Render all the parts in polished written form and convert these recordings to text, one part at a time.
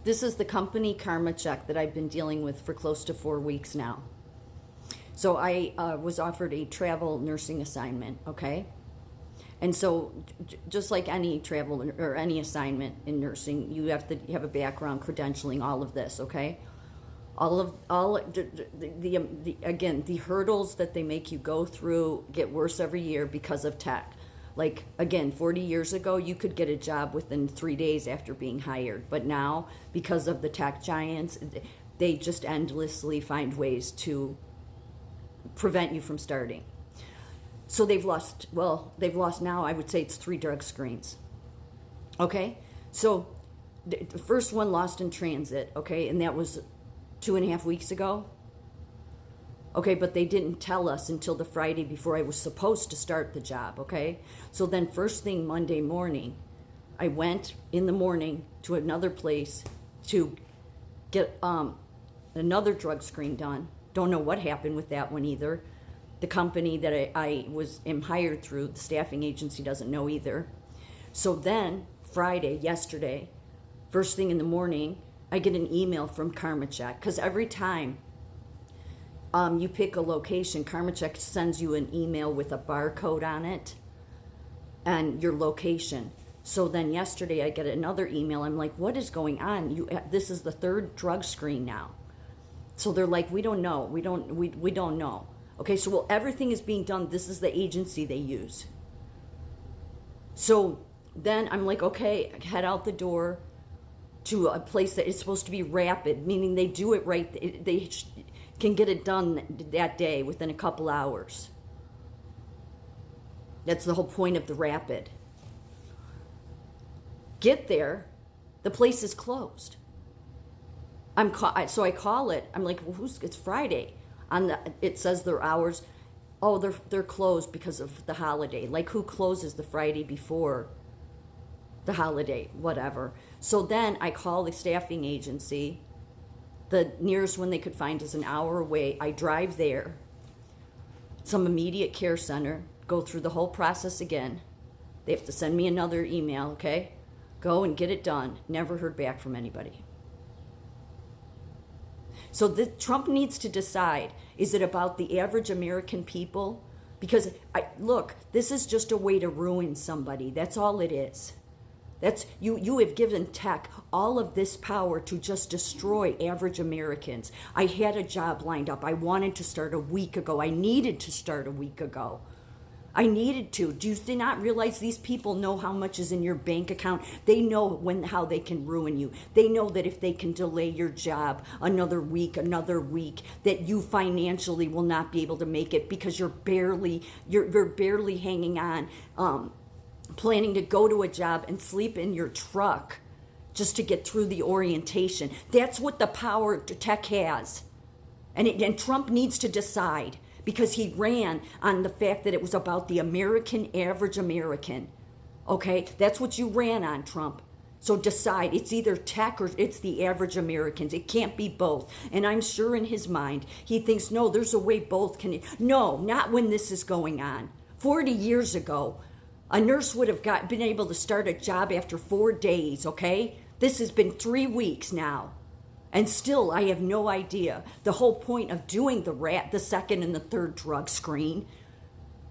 This is the company Karma Check that I've been dealing with for close to 4 weeks now. So I was offered a travel nursing assignment, okay? And so, just like any travel or any assignment in nursing, you have to have a background, credentialing, all of this, okay? Again, the hurdles that they make you go through get worse every year because of tech. Like, again, 40 years ago, you could get a job within 3 days after being hired. But now, because of the tech giants, they just endlessly find ways to prevent you from starting. So they've lost now, I would say it's 3 drug screens. Okay? So the first one lost in transit, okay? And that was 2.5 weeks ago. Okay, but they didn't tell us until the Friday before I was supposed to start the job, okay? So then first thing Monday morning, I went in the morning to another place to get another drug screen done. Don't know what happened with that one either. The company that I am hired through, the staffing agency, doesn't know either. So then Friday, yesterday, first thing in the morning, I get an email from Karma Check, because every time you pick a location, Karma Check sends you an email with a barcode on it and your location. So then yesterday I get another email. I'm like, what is going on? This is the 3rd drug screen now. So they're like, we don't know. We don't know. Okay, so well, everything is being done. This is the agency they use. So then I'm like, okay, head out the door to a place that is supposed to be rapid, meaning they do it right. They can get it done that day within a couple hours. That's the whole point of the rapid. Get there, the place is closed. So I call it. I'm like, well, it's Friday. It says their hours. Oh, they're closed because of the holiday. Like, who closes the Friday before the holiday? Whatever. So then I call the staffing agency. The nearest one they could find is an hour away. I drive there, some immediate care center, go through the whole process again. They have to send me another email, okay? Go and get it done. Never heard back from anybody. So Trump needs to decide, is it about the average American people? Because, look, this is just a way to ruin somebody. That's all it is. You have given tech all of this power to just destroy average Americans. I had a job lined up. I wanted to start a week ago. I needed to start a week ago. I needed to. Do you not realize these people know how much is in your bank account? They know how they can ruin you. They know that if they can delay your job another week, that you financially will not be able to make it because you're barely hanging on, planning to go to a job and sleep in your truck just to get through the orientation. That's what the power tech has. And Trump needs to decide, because he ran on the fact that it was about the average American. Okay? That's what you ran on, Trump. So decide. It's either tech or it's the average Americans. It can't be both. And I'm sure in his mind, he thinks, no, there's a way both can. No, not when this is going on. 40 years ago, a nurse would have been able to start a job after 4 days, okay? This has been 3 weeks now. And still, I have no idea. The whole point of doing the 2nd and the 3rd drug screen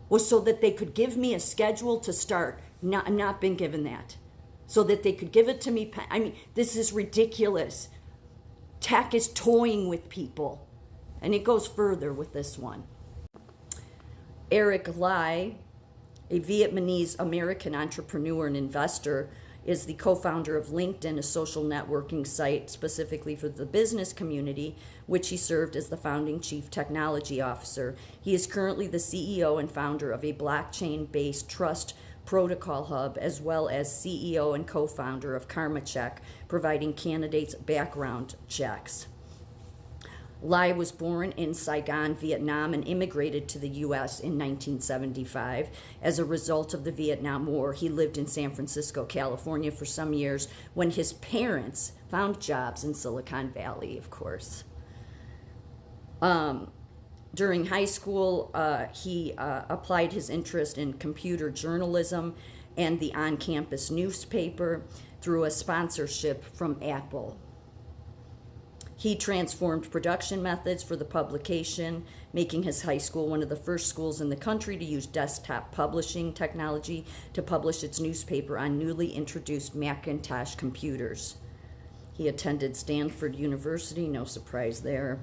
was so that they could give me a schedule to start. Not been given that. So that they could give it to me. I mean, this is ridiculous. Tech is toying with people. And it goes further with this one. Eric Lai, a Vietnamese American entrepreneur and investor, is the co-founder of LinkedIn, a social networking site specifically for the business community, which he served as the founding chief technology officer. He is currently the CEO and founder of a blockchain-based trust protocol hub, as well as CEO and co-founder of Karma Check, providing candidates background checks. Lai was born in Saigon, Vietnam, and immigrated to the U.S. in 1975. As a result of the Vietnam War, he lived in San Francisco, California for some years when his parents found jobs in Silicon Valley, of course. During high school, he applied his interest in computer journalism and the on-campus newspaper through a sponsorship from Apple. He transformed production methods for the publication, making his high school one of the first schools in the country to use desktop publishing technology to publish its newspaper on newly introduced Macintosh computers. He attended Stanford University, no surprise there.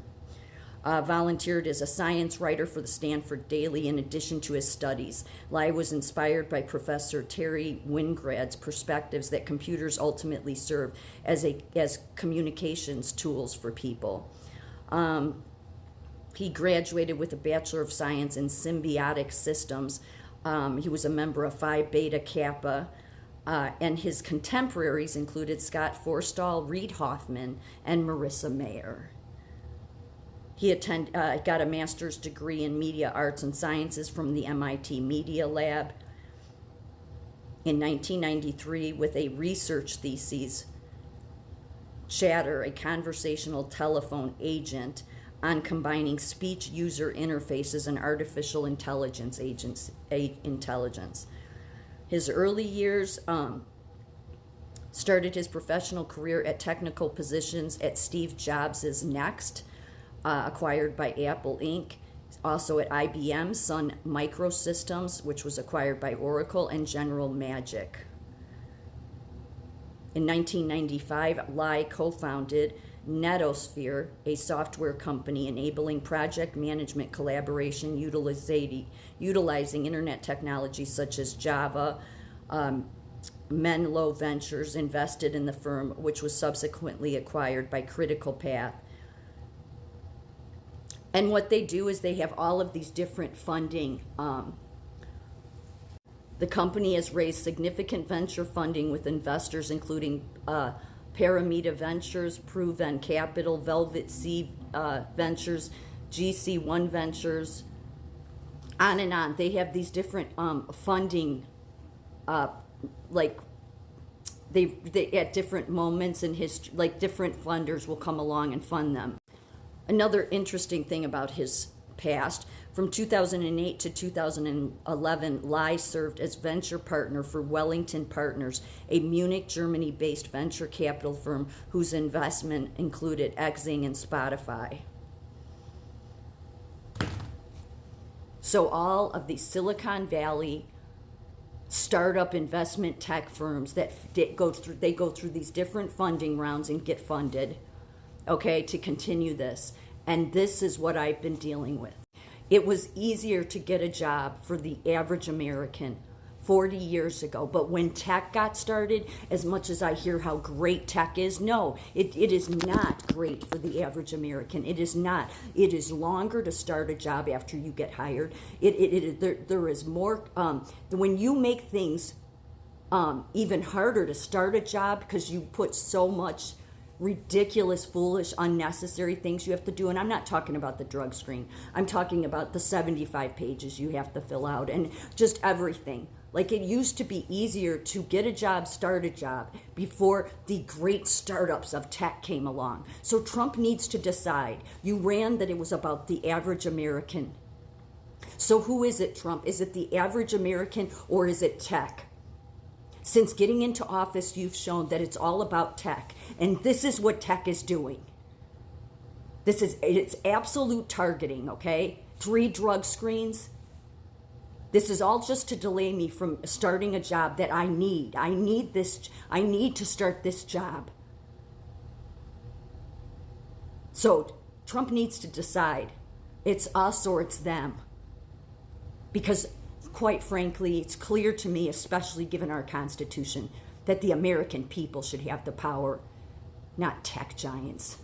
Volunteered as a science writer for the Stanford Daily in addition to his studies. Lai was inspired by Professor Terry Wingrad's perspectives that computers ultimately serve as communications tools for people. He graduated with a Bachelor of Science in Symbiotic Systems. He was a member of Phi Beta Kappa, and his contemporaries included Scott Forstall, Reid Hoffman, and Marissa Mayer. He got a master's degree in media arts and sciences from the MIT Media Lab. In 1993, with a research thesis, Chatter, a conversational telephone agent, on combining speech user interfaces and artificial intelligence intelligence. His early years started his professional career at technical positions at Steve Jobs' Next, acquired by Apple Inc., also at IBM, Sun Microsystems, which was acquired by Oracle, and General Magic. In 1995, Lai co-founded Netosphere, a software company enabling project management collaboration utilizing internet technologies such as Java. Menlo Ventures invested in the firm, which was subsequently acquired by Critical Path. And what they do is they have all of these different funding. The company has raised significant venture funding with investors including Paramita Ventures, Proven Capital, Velvet Sea Ventures, GC1 Ventures, on and on. They have these different funding, like they at different moments in history, like different funders will come along and fund them. Another interesting thing about his past, from 2008 to 2011, Lai served as venture partner for Wellington Partners, a Munich, Germany-based venture capital firm whose investment included Xing and Spotify. So all of these Silicon Valley startup investment tech firms that go through these different funding rounds and get funded, okay, to continue this. And this is what I've been dealing with. It was easier to get a job for the average American 40 years ago. But when tech got started, as much as I hear how great tech is, no, it is not great for the average American. It is not. It is longer to start a job after you get hired. There is more, when you make things even harder to start a job because you put so much ridiculous, foolish, unnecessary things you have to do. And I'm not talking about the drug screen. I'm talking about the 75 pages you have to fill out and just everything. Like, it used to be easier to get a job, start a job before the great startups of tech came along. So Trump needs to decide. You ran that it was about the average American. So who is it, Trump? Is it the average American or is it tech? Since getting into office, you've shown that it's all about tech. And this is what tech is doing. It's absolute targeting, okay? 3 drug screens. This is all just to delay me from starting a job that I need. I need to start this job. So Trump needs to decide. It's us or it's them. Because quite frankly, it's clear to me, especially given our Constitution, that the American people should have the power, not tech giants.